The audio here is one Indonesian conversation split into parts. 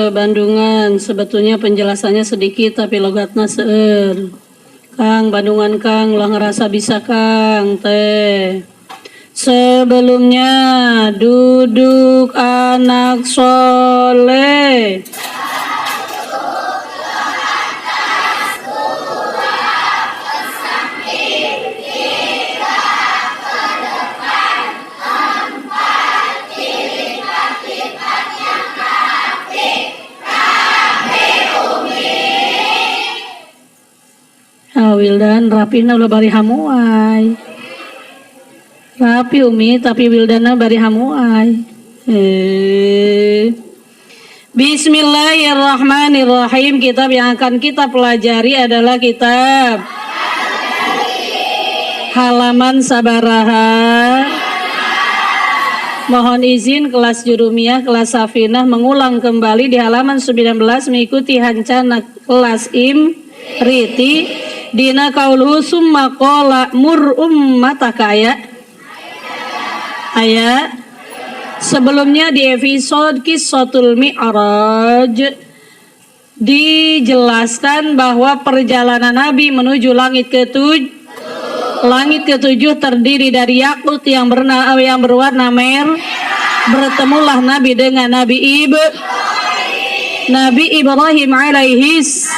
Bandungan sebetulnya penjelasannya sedikit tapi logatna seueur. Kang Bandungan Kang ulah ngerasa bisa Kang teh. Sebelumnya duduk anak soleh. Wildan rapina ulah bari hamuai. Rapi Umi tapi Wildana bari hamuai. Bismillahirrahmanirrahim. Kitab yang akan kita pelajari adalah kitab halaman sabaraha. Mohon izin kelas Jurumiyah, kelas Safinah mengulang kembali di halaman 19 mengikuti hancana kelas Riti dina kauluhu summa qala mur ummataka ayat sebelumnya di episode Qissatul Mi'raj dijelaskan bahwa perjalanan Nabi menuju langit ketujuh terdiri dari yakut yang berwarna merah. Bertemulah Nabi dengan Nabi Ibrahim alaihis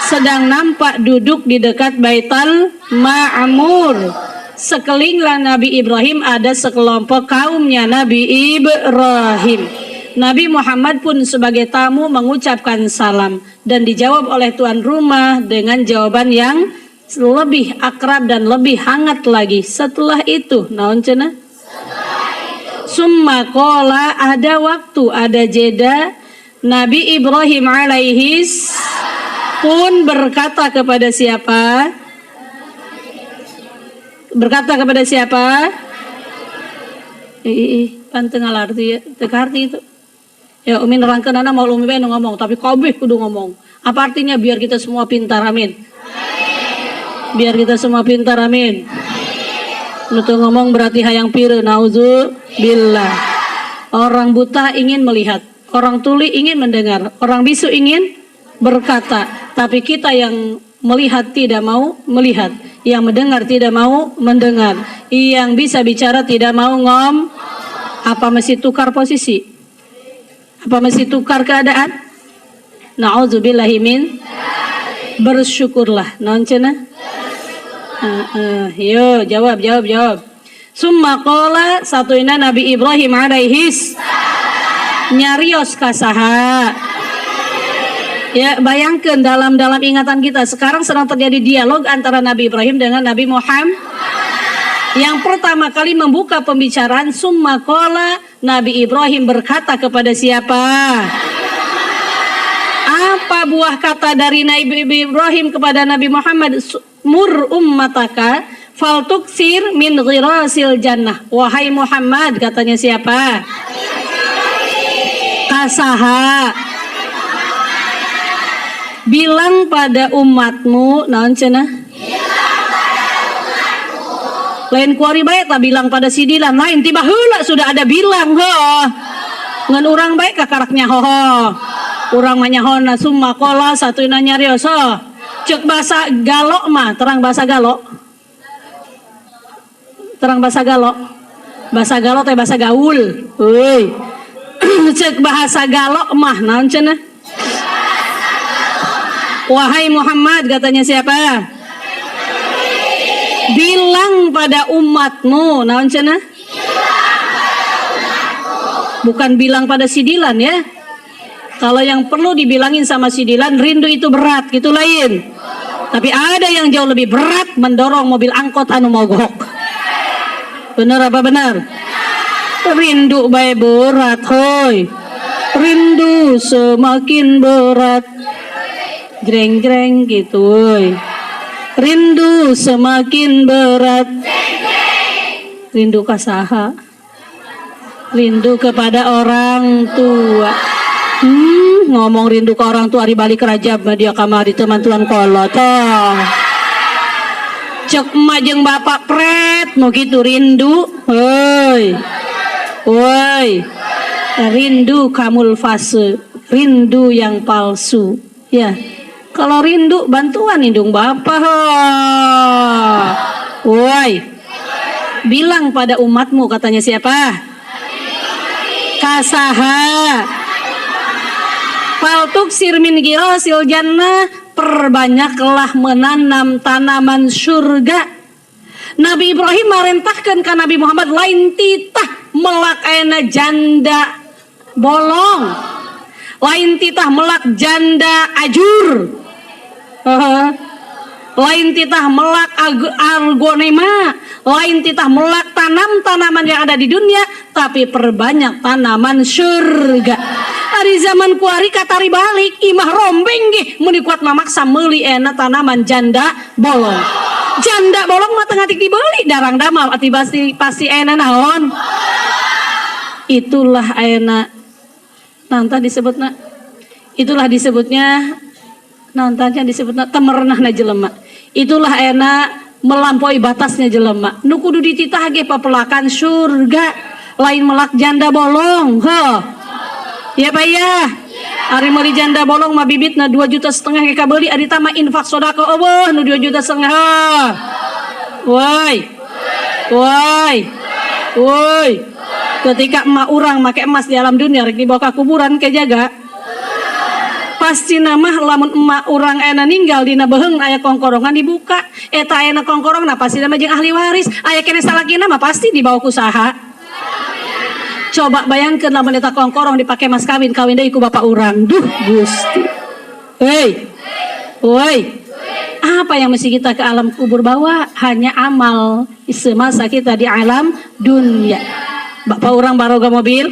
sedang nampak duduk di dekat Baitul Ma'mur. Sekelilinglah Nabi Ibrahim ada sekelompok kaumnya Nabi Ibrahim. Nabi Muhammad pun sebagai tamu mengucapkan salam dan dijawab oleh tuan rumah dengan jawaban yang lebih akrab dan lebih hangat lagi. Setelah itu, naon cenah? Summa qala, ada waktu, ada jeda. Nabi Ibrahim alaihis pun berkata kepada siapa? Berkata kepada siapa? Panteng alarti ya, teka arti itu. Ya Umi nerangkeunana mau Umi bae ngomong, tapi kabeh kudu ngomong. Apa artinya biar kita semua pintar, amin. Biar kita semua pintar, amin. Nutu ngomong berarti hayang pireun, nauzubillah. Orang buta ingin melihat, orang tuli ingin mendengar, orang bisu ingin berkata, tapi kita yang melihat tidak mau melihat, yang mendengar tidak mau mendengar, yang bisa bicara tidak mau ngom. Apa mesti tukar posisi? Apa mesti tukar keadaan? Nauzubillahi min. Bersyukurlah. Naon cenah? Yo jawab. Summa qala satuina Nabi Ibrahim alaihis nyarios kasaha. Ya, bayangkan dalam ingatan kita sekarang sedang terjadi dialog antara Nabi Ibrahim dengan Nabi Muhammad. Yang pertama kali membuka pembicaraan summa qala, Nabi Ibrahim berkata kepada siapa? Apa buah kata dari Nabi Ibrahim kepada Nabi Muhammad? Mur ummataka faltuksir min ghirasil jannah. Wahai Muhammad, katanya siapa? Kasaha. Bilang pada umatmu, naon cenah? Lain kuari bae tak bilang pada sidilan, lain tiba heula sudah ada bilang ho. Ngan urang bae ka karaknya ho. Urang mah nyahonna summa qala satuina nyarios ho. Ceuk bahasa Galo mah, terang bahasa Galo. Terang bahasa Galo. Bahasa Galo teh bahasa gaul. Euy. Ceuk bahasa Galo mah naon cenah? Wahai Muhammad, katanya siapa? Bilang pada umatmu, naon cenah? Bukan bilang pada sidilan ya. Kalau yang perlu dibilangin sama sidilan, rindu itu berat, gitu lain. Tapi ada yang jauh lebih berat, mendorong mobil angkot anu mogok. Bener apa benar? Rindu bae berat, hoi. Rindu semakin berat. Greng-greng gitu woy. Rindu semakin berat. Rindu kasaha. Rindu kepada orang tua. Ngomong rindu ke orang tua di balik rajab dia kamari teman tuan kolot. Cek emak jeung bapak pret mau gitu rindu. Woi. Rindu kamul fase. rindu yang palsu. Ya, kalau rindu bantuan hidung Bapak. Woi, bilang pada umatmu, katanya siapa? Kasaha. Faltuk sirmin girosil jannah, perbanyaklah menanam tanaman surga. Nabi Ibrahim merintahkan ke Nabi Muhammad lain titah melak ayeuna janda bolong, lain titah melak janda ajur, lain titah melak argonema, lain titah melak tanam-tanaman yang ada di dunia, tapi perbanyak tanaman surga. Hari zaman kuari katari balik imah rombeng gih menikuat mamaksa meuli ena tanaman janda bolong. Janda bolong mah tengah dibeli darang damal ati pasti ena naon. Itulah ayeuna nanta disebutna, itulah disebutnya nantanya disebutna temerenahna jelema. Itulah ayeuna melampaui batasnya jelema. Nu kudu dititah ge papelakan surga, lain melak janda bolong. Ya Pak ya. Ari meuli janda bolong mah bibitna 2,5 juta ke kabeli ari tama infak sedekah eueuh nu 2,5 juta. Woi. Woi. Woi. Ketika emak urang make emas di alam dunia rek dibawa ka kuburan ke jaga. Pasti nama lamun emak urang ena ninggal dina beheung aya kongkorongan dibuka. Eta aya kongkorongna pasti nama jeung ahli waris. Aya kene salakina mah pasti dibawa ku saha. Coba bayangkan lamun eta kongkorong dipake mas kawin deui ku bapak urang. Duh Gusti. Hei. Woi. Apa yang mesti kita ke alam kubur bawa? Hanya amal semasa kita di alam dunia. Bapak urang baroga mobil,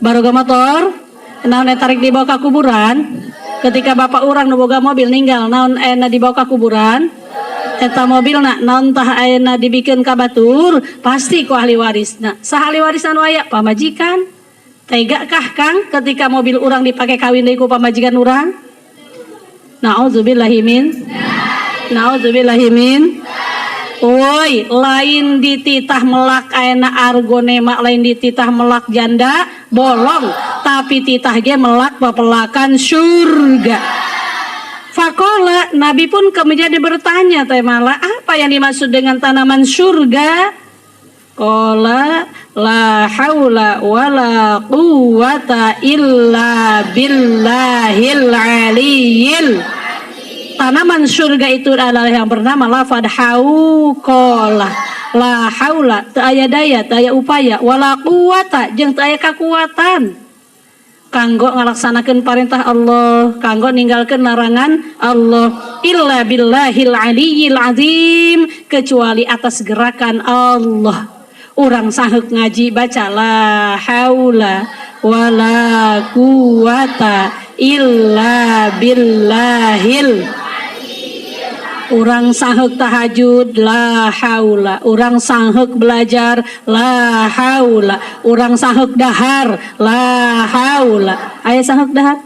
baroga motor, naon tarik dibawa ke kuburan. Ketika bapak urang nu boga mobil ninggal, naon ena dibawa ke kuburan. Eta mobilna naon tah ayeuna dibikeun ka batur, pasti ku ahli warisna. Saha ahli warisna nu aya? Pamajikan. Tega kah Kang ketika mobil urang dipake kawin deui ku pamajikan urang? Nauzubillahi min. Nauzubillahi min. Woi, lain dititah melak ayeuna argonema, lain dititah melak janda bolong, tapi titah ge melak papelakan surga. Fakola, Nabi pun kemudian bertanya, malah apa yang dimaksud dengan tanaman surga? Kola la haula wala quwata illa billahil aliyil. Tanaman surga itu adalah yang bernama lafad hauqala. La haula, teu aya daya, teu aya upaya, wala quwata, jeung teu aya kakuatan kanggo ngalaksanakeun perintah Allah, kanggo ninggalkeun larangan Allah, illa billahil aliyil azim, kecuali atas gerakan Allah. Urang saheuk ngaji baca la haula wala quwata illa billahil. Urang saheuk tahajud la haula, urang saheuk belajar la haula, urang saheuk dahar la haula. Aya saheuk dahar?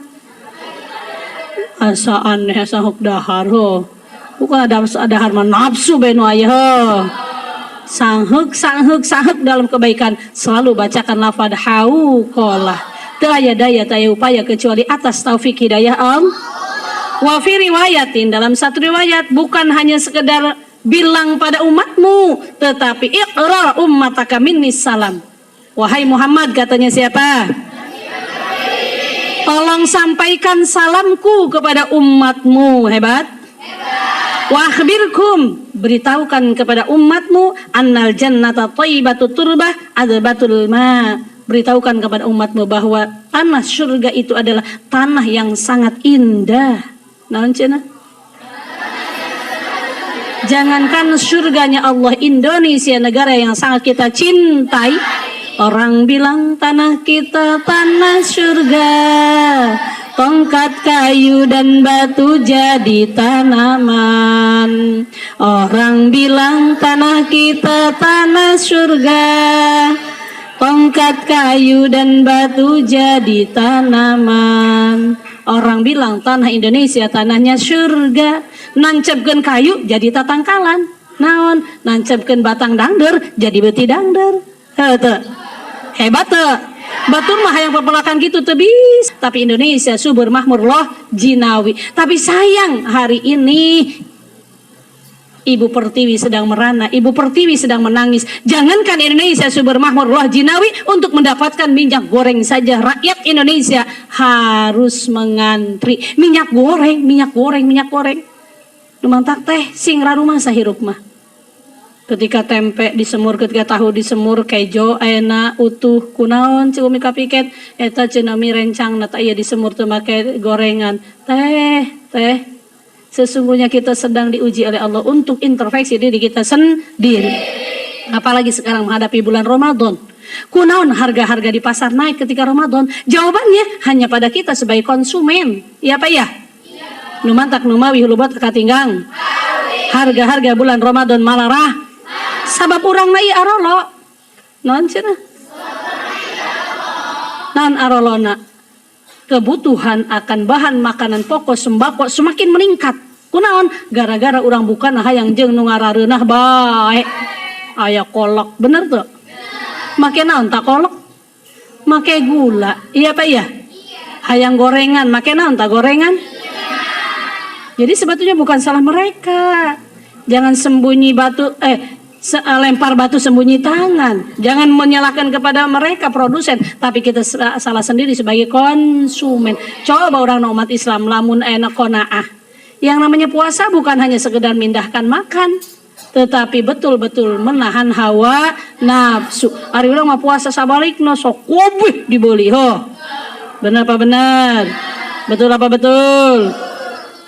Asa aneh saheuk dahar ho. Bukan ada dahar mah nafsu bae nu aya ho. Saheuk dalam kebaikan selalu bacakan lafaz hauqalah. Teu aya daya teu aya upaya kecuali atas taufik hidayah Allah. Wa fi riwayatin, dalam satu riwayat, bukan hanya sekedar bilang pada umatmu, tetapi iqra ummataka minnis salam. Wahai Muhammad, katanya siapa? Tolong sampaikan salamku kepada umatmu. Hebat. Wa akhbirkum, beritahukan kepada umatmu, annal jannata thayyibatut turbah adbatul ma. Beritahukan kepada umatmu bahwa tanah surga itu adalah tanah yang sangat indah. Naon cenah? Jangankan surganya Allah, Indonesia negara yang sangat kita cintai, orang bilang tanah kita tanah surga, tongkat kayu dan batu jadi tanaman. Orang bilang tanah kita tanah surga, tongkat kayu dan batu jadi tanaman. Orang bilang tanah Indonesia tanahnya surga, nancepkeun kayu jadi tatangkalan, naon nancepkeun batang dangder jadi beuti dangder. Heuh, hebat teu? Batur mah yang pepelakan gitu tebis. Tapi Indonesia subur makmur loh jinawi. Tapi sayang hari ini Ibu Pertiwi sedang merana, Ibu Pertiwi sedang menangis. Jangankan Indonesia subur makmur loh jinawi, untuk mendapatkan minyak goreng saja rakyat Indonesia harus mengantri. Minyak goreng, minyak goreng, minyak goreng. Lumantak teh sing rumah sahirup mah. Ketika tempe disemur, ketika tahu disemur, kejo ayeuna utuh kunaon cumi kapiket eta cenah mi rencang na aya disemur teu make gorengan. Teh sesungguhnya kita sedang diuji oleh Allah untuk introspeksi diri kita sendiri. Apalagi sekarang menghadapi bulan Ramadan. Kunaon harga-harga di pasar naik ketika Ramadan? Jawabannya hanya pada kita sebagai konsumen. Iya apa ya? Numantak numawi hulubat katinggang. Harga-harga bulan Ramadan malarah. Sabab urang nai arolo. Non cenah. Non arolona. Kebutuhan akan bahan makanan pokok sembako semakin meningkat. Kunaon? Gara-gara urang bukan hayang jeung nu ngarareunah bae. Aya kolak, bener tuh? Make naon tak kolak? Make gula. Iya apa ya? Hayang gorengan, make naon tak gorengan? Jadi sebetulnya bukan salah mereka. Jangan sembunyi batu lempar batu sembunyi tangan. Jangan menyalahkan kepada mereka produsen, tapi kita salah sendiri sebagai konsumen. Coba orang umat Islam lamun enak qanaah. Yang namanya puasa bukan hanya sekedar mindahkan makan, tetapi betul-betul menahan hawa nafsu. Ari urang mah puasa sabalikna sok kubih dibeli ho. Benar apa benar? Betul apa betul?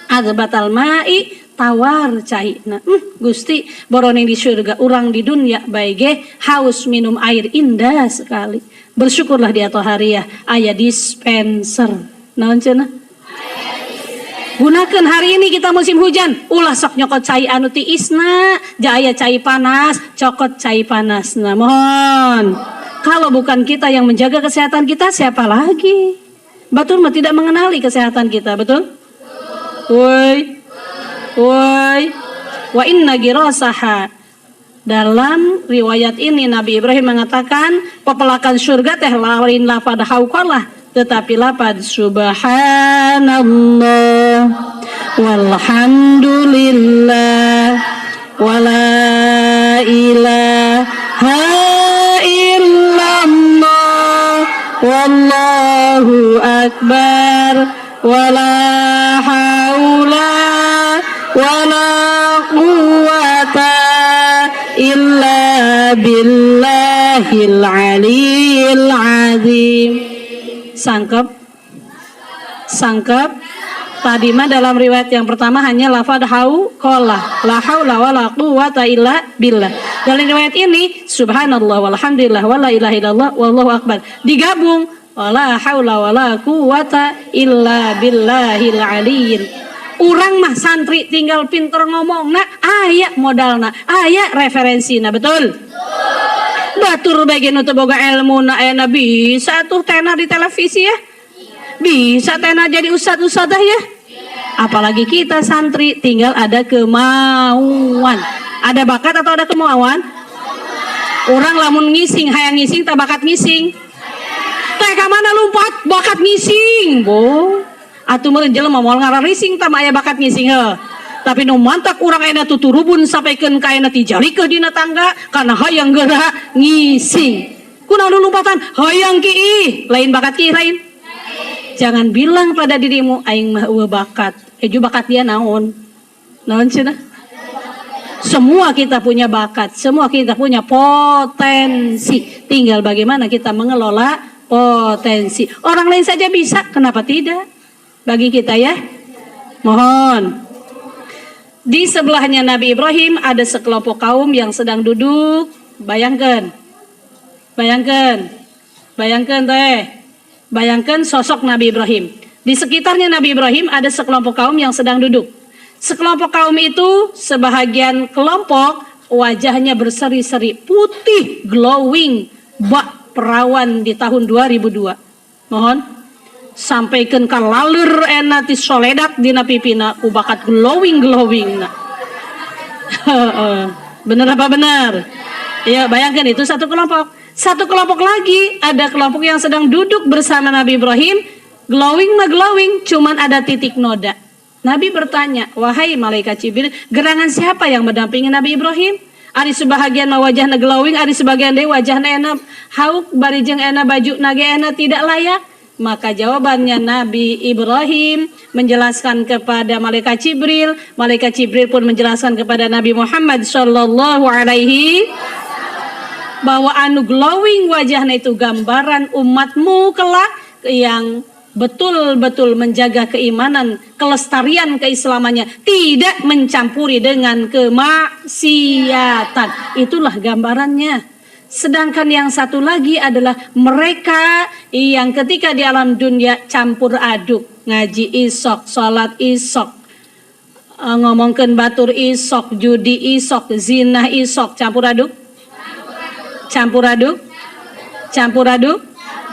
Ada batal mai tawar cai. Nah, Gusti borone di surga, urang di dunia baige haus minum air indah sekali. Bersyukurlah di atau hariah aya dispenser. Naon cenah? Gunakan hari ini kita musim hujan, ulah sok nyokot cai anu tiisna, jaya cai panas, cokot cai panas. Nah, mohon. Kalau bukan kita yang menjaga kesehatan kita, siapa lagi? Batur mah tidak mengenali kesehatan kita, betul? Woi. Wa inna girasaha. Dalam riwayat ini Nabi Ibrahim mengatakan pepelakan surga teh lain lafad hauqalah, tetapi lafad subhanallah walhamdulillah wala ilaha illallah wallahu akbar wala haula wala quwwata illa billahil aliyil azim. Sangkep. Tadi mah dalam riwayat yang pertama hanya lafaz hauqalah, la haula wala quwwata illa billah. Dalam riwayat ini subhanallah walhamdulillah wala ilaha illallah wallahu akbar. Digabung wala haula wala quwwata illa billahil aliyil. Urang mah santri tinggal pinter ngomong, nah aya modalna, aya referensina, betul? Batur bagian untuk boga ilmu na aya bisa tuh tenar di televisi ya, bisa tenar jadi ustad-ustadah ya. Apalagi kita santri tinggal ada kemauan, ada bakat atau ada kemauan? Orang lamun ngising, hayang ngising, tak bakat ngising. Teh kamana lompat bakat ngising, bo. Atuh meureun jelema moal ngararising tah aya bakat ngising heuh. Tapi nu mantak urang ayeuna tuturubun sampaikeun ka ayeuna ti jalikeun dina tangga kana hayang geura ngising. Kunaon lompatan? Hayang kiih, lain bakat kiih lain. Jangan bilang pada dirimu aing mah eueuh bakat. Eju bakat dia naon? Naon cenah? Semua kita punya bakat, semua kita punya potensi. Tinggal bagaimana kita mengelola potensi. Orang lain saja bisa, kenapa tidak? Bagi kita ya, mohon. Di sebelahnya Nabi Ibrahim ada sekelompok kaum yang sedang duduk. Bayangkan sosok Nabi Ibrahim. Di sekitarnya Nabi Ibrahim ada sekelompok kaum yang sedang duduk. Sekelompok kaum itu sebahagian kelompok wajahnya berseri-seri, putih, glowing, bak perawan di tahun 2002. Mohon. Sampaikan ka laleur ena ti soledat dina pipina ku bakat glowing na. Bener apa benar? Ya bayangkan itu satu kelompok. Satu kelompok lagi, ada kelompok yang sedang duduk bersama Nabi Ibrahim, glowing mah glowing, cuman ada titik noda. Nabi bertanya, wahai malaikat Jibril, gerangan siapa yang mendampingi Nabi Ibrahim? Ari sebahagian wajahna glowing, ari sebagian deui wajahna ena hauk, barijeng ena baju nage ena tidak layak. Maka jawabannya Nabi Ibrahim menjelaskan kepada malaikat Jibril pun menjelaskan kepada Nabi Muhammad sallallahu alaihi bahwa anu glowing wajahnya itu gambaran umatmu kelak yang betul-betul menjaga keimanan, kelestarian keislamannya, tidak mencampuri dengan kemaksiatan. Itulah gambarannya. Sedangkan yang satu lagi adalah mereka yang ketika di alam dunia campur aduk, ngaji isok, sholat isok, ngomongkeun batur isok, judi isok, zina isok, campur aduk.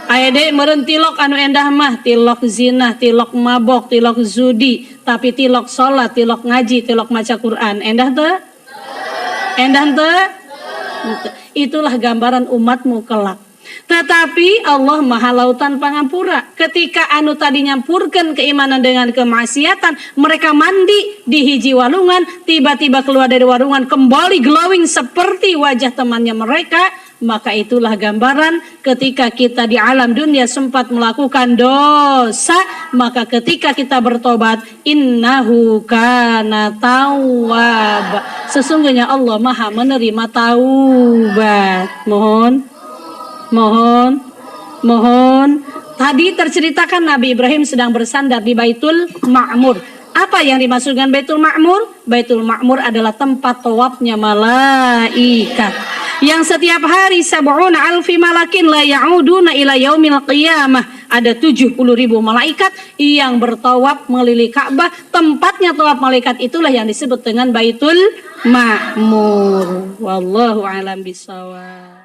Aya deui meureun tilok anu endah mah, tilok zina, tilok mabok, tilok judi, tapi tilok sholat, tilok ngaji, tilok maca Quran. Endah teu? Endah teu? Itulah gambaran umatmu kelak. Tetapi Allah Maha Lautan Pangampura. Ketika anu tadi nyampurkan keimanan dengan kemaksiatan, mereka mandi di hiji walungan, tiba-tiba keluar dari walungan kembali glowing seperti wajah temannya mereka. Maka itulah gambaran ketika kita di alam dunia sempat melakukan dosa, maka ketika kita bertobat, innahu kana tawwab. Sesungguhnya Allah Maha menerima taubat. Mohon. Tadi terceritakan Nabi Ibrahim sedang bersandar di Baitul Ma'mur. Apa yang dimaksudkan Baitul Ma'mur? Baitul Ma'mur adalah tempat tawafnya malaikat. Yang setiap hari sab'una alfi malakin la ya'uduna ila yaumil qiyamah. Ada 70.000 malaikat yang bertawaf mengelilingi Ka'bah. Tempatnya tawaf malaikat itulah yang disebut dengan Baitul Ma'mur. Wallahu a'lam bishawab.